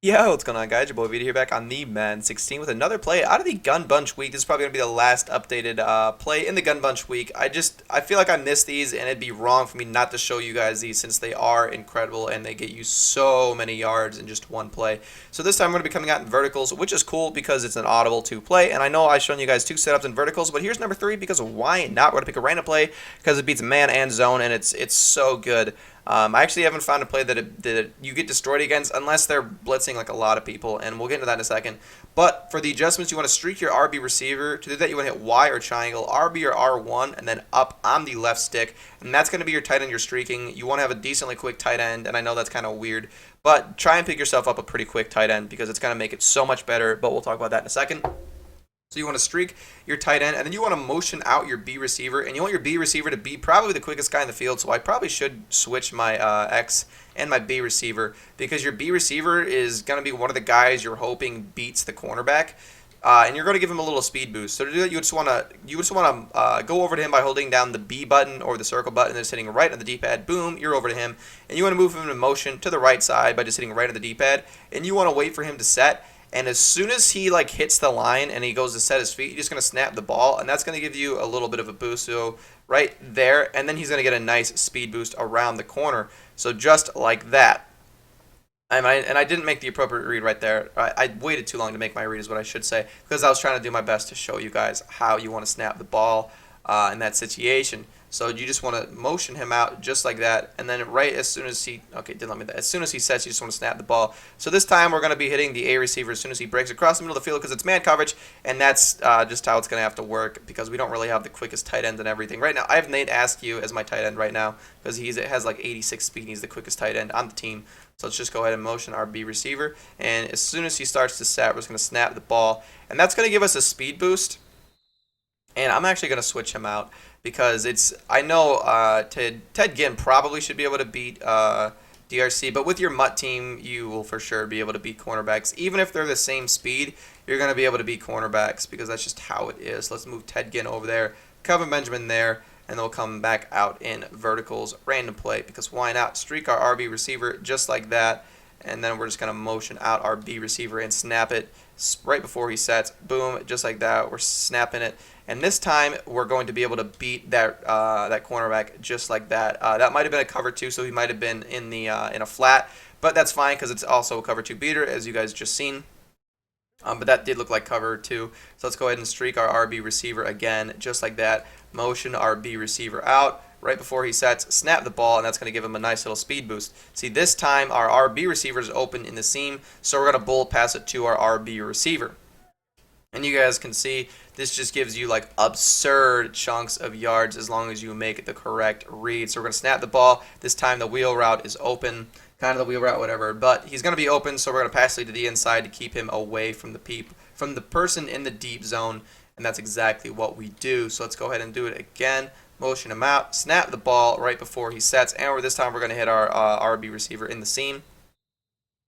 Yo, what's going on, guys? Your boy Vita here, back on the Madden 16 with another play out of the Gun Bunch week. This is probably going to be the last updated play in the Gun Bunch week. I feel like I missed these, and it'd be wrong for me not to show you guys these since they are incredible and they get you so many yards in just one play. So this time I'm going to be coming out in verticals, which is cool because it's an audible to play. And I know I've shown you guys two setups in verticals, but here's number three because why not? We're going to pick a random play because it beats man and zone, and it's so good. I actually haven't found a play that you get destroyed against unless they're blitzing like a lot of people, and we'll get into that in a second. But for the adjustments, you want to streak your RB receiver. To do that, you want to hit Y or triangle, RB or R1, and then up on the left stick. And that's going to be your tight end you're streaking. You want to have a decently quick tight end, and I know that's kind of weird, but try and pick yourself up a pretty quick tight end because it's going to make it so much better, but we'll talk about that in a second. So you want to streak your tight end, and then you want to motion out your B receiver, and you want your B receiver to be probably the quickest guy in the field. So I probably should switch my X and my B receiver because your B receiver is going to be one of the guys you're hoping beats the cornerback, and you're going to give him a little speed boost. So to do that, you just want to go over to him by holding down the B button or the circle button, and then just hitting right on the D-pad. Boom, you're over to him, and you want to move him in motion to the right side by just hitting right on the D-pad, and you want to wait for him to set. And as soon as he like hits the line and he goes to set his feet, you're just gonna snap the ball, and that's gonna give you a little bit of a boost. So right there, and then he's gonna get a nice speed boost around the corner. So just like that. And I didn't make the appropriate read right there. I waited too long to make my read, is what I should say, because I was trying to do my best to show you guys how you want to snap the ball in that situation. So you just want to motion him out just like that, and then right as soon as he didn't let me that. As soon as he sets, you just want to snap the ball. So this time we're going to be hitting the A receiver as soon as he breaks across the middle of the field because it's man coverage, and that's just how it's going to have to work because we don't really have the quickest tight end and everything. Right now, I have Nate Askew as my tight end right now because he has like 86 speed. And he's the quickest tight end on the team. So let's just go ahead and motion our B receiver, and as soon as he starts to set, we're just going to snap the ball, and that's going to give us a speed boost. And I'm actually going to switch him out because I know Ted Ginn probably should be able to beat DRC, but with your MUT team, you will for sure be able to beat cornerbacks. Even if they're the same speed, you're going to be able to beat cornerbacks because that's just how it is. Let's move Ted Ginn over there, Kelvin Benjamin there, and they'll come back out in verticals, random play, because why not? Streak our RB receiver just like that, and then we're just going to motion out our B receiver and snap it right before he sets. Boom, just like that. We're snapping it. And this time, we're going to be able to beat that cornerback just like that. That might have been a cover two, so he might have been in a flat, but that's fine because it's also a cover two beater, as you guys just seen. But that did look like cover two. So let's go ahead and streak our RB receiver again, just like that. Motion our B receiver out right before he sets, snap the ball, and that's going to give him a nice little speed boost. See, this time our RB receiver is open in the seam, so we're going to bullet pass it to our RB receiver. And you guys can see this just gives you like absurd chunks of yards as long as you make the correct read. So we're going to snap the ball. This time the wheel route is open, kind of the wheel route, whatever. But he's going to be open, so we're going to pass it to the inside to keep him away from the person in the deep zone. And that's exactly what we do. So let's go ahead and do it again. Motion him out, snap the ball right before he sets, and this time we're going to hit our RB receiver in the seam.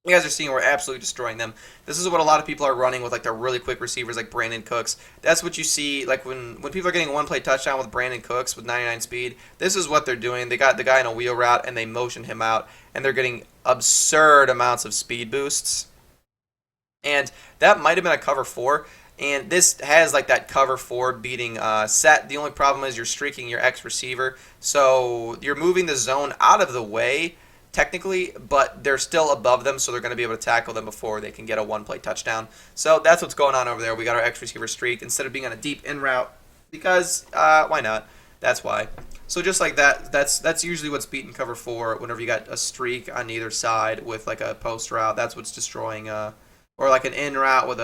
You guys are seeing we're absolutely destroying them. This is what a lot of people are running with, like their really quick receivers like Brandin Cooks. That's what you see like when people are getting one play touchdown with Brandin Cooks with 99 speed. This is what they're doing. They got the guy in a wheel route and they motion him out, and they're getting absurd amounts of speed boosts. And that might have been a cover four. And this has like that cover four beating set. The only problem is you're streaking your X receiver. So you're moving the zone out of the way, technically, but they're still above them, so they're going to be able to tackle them before they can get a one-play touchdown. So that's what's going on over there. We got our X receiver streaked instead of being on a deep in route because why not? That's why. So just like that, that's usually what's beating cover four whenever you got a streak on either side with like a post route. That's what's destroying or like an in route with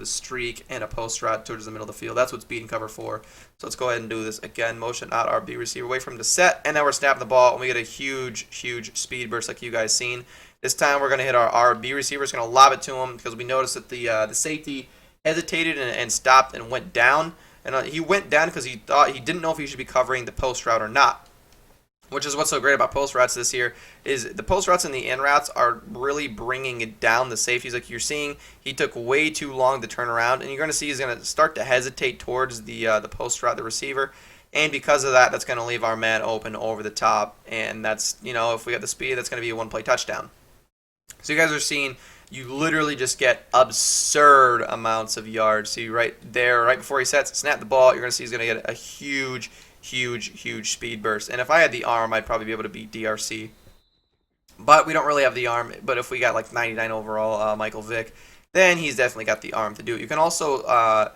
a streak and a post route towards the middle of the field. That's what's beating cover four. So let's go ahead and do this again. Motion out our B receiver, wait for him to set, and then we're snapping the ball, and we get a huge speed burst like you guys seen. This time we're going to hit our B receiver. It's going to lob it to him because we noticed that the safety hesitated and stopped and went down. And he went down because he didn't know if he should be covering the post route or not. Which is what's so great about post routes this year is the post routes and the in routes are really bringing it down the safeties. Like you're seeing, he took way too long to turn around, and you're going to see he's going to start to hesitate towards the post route, the receiver, and because of that, that's going to leave our man open over the top, and that's, if we got the speed, that's going to be a one-play touchdown. So you guys are seeing you literally just get absurd amounts of yards. See right there, right before he sets, snap the ball, you're going to see he's going to get a huge, huge speed burst. And if I had the arm, I'd probably be able to beat DRC. But we don't really have the arm. But if we got like 99 overall Michael Vick, then he's definitely got the arm to do it. You can also,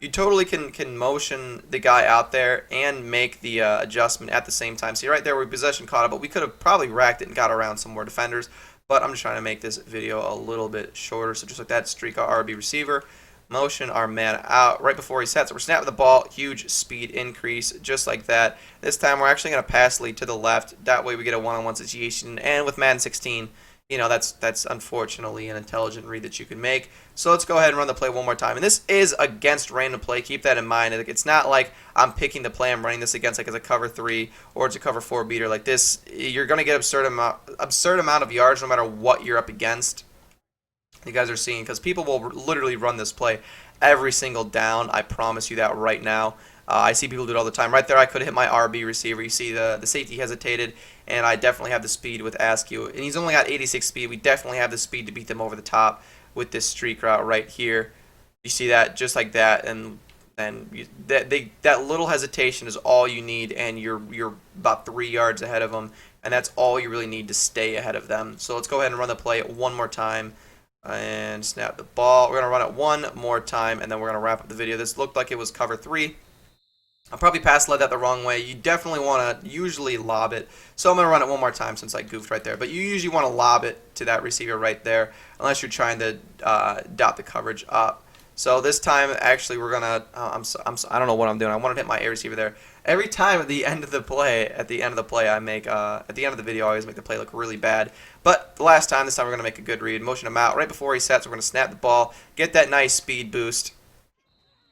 you totally can motion the guy out there and make the adjustment at the same time. See right there, we possession caught it, but we could have probably racked it and got around some more defenders. But I'm just trying to make this video a little bit shorter. So just like that, streak our RB receiver, motion our man out right before he sets. We're snapping the ball, huge speed increase, just like that. This time we're actually going to pass lead to the left. That way we get a one-on-one situation. And with Madden 16, you know, that's unfortunately an intelligent read that you can make. So let's go ahead and run the play one more time. And this is against random play. Keep that in mind. It's not like I'm picking the play I'm running this against like as a cover 3 or it's a cover 4 beater. Like this, you're going to get absurd amount of yards no matter what you're up against. You guys are seeing, because people will literally run this play every single down. I promise you that right now. I see people do it all the time. Right there, I could have hit my RB receiver. You see the safety hesitated, and I definitely have the speed with Askew. And he's only got 86 speed. We definitely have the speed to beat them over the top with this streak route right here. You see that, just like that, and that little hesitation is all you need, and you're about 3 yards ahead of them, and that's all you really need to stay ahead of them. So let's go ahead and run the play one more time. And snap the ball. We're going to run it one more time, and then we're going to wrap up the video. This looked like it was cover 3. I probably led that the wrong way. You definitely want to usually lob it. So I'm going to run it one more time since I goofed right there. But you usually want to lob it to that receiver right there, unless you're trying to dot the coverage up. So this time, actually, we're going to, I don't know what I'm doing. I want to hit my A receiver there. Every time at the end of the play, I make, at the end of the video, I always make the play look really bad. But the last time, this time we're going to make a good read. Motion him out right before he sets. We're going to snap the ball, get that nice speed boost.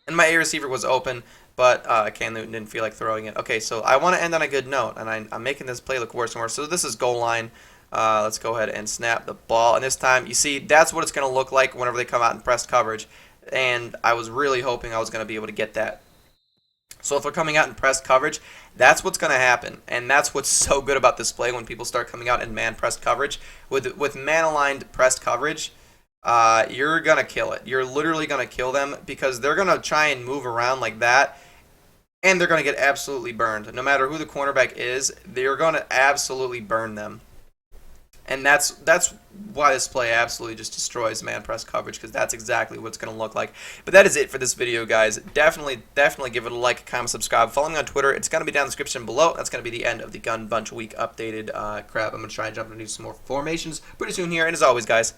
And my A receiver was open, but Cam Newton didn't feel like throwing it. Okay, so I want to end on a good note, and I'm making this play look worse and worse. So this is goal line. Let's go ahead and snap the ball. And this time, you see, that's what it's going to look like whenever they come out in press coverage. And I was really hoping I was going to be able to get that. So if they're coming out in press coverage, that's what's going to happen. And that's what's so good about this play when people start coming out in man press coverage. With man-aligned press coverage, you're going to kill it. You're literally going to kill them because they're going to try and move around like that, and they're going to get absolutely burned. No matter who the cornerback is, they're going to absolutely burn them. And that's why this play absolutely just destroys man press coverage, because that's exactly what it's going to look like. But that is it for this video, guys. Definitely give it a like, comment, subscribe. Follow me on Twitter. It's going to be down in the description below. That's going to be the end of the Gun Bunch Week updated crap. I'm going to try and jump into some more formations pretty soon here. And as always, guys,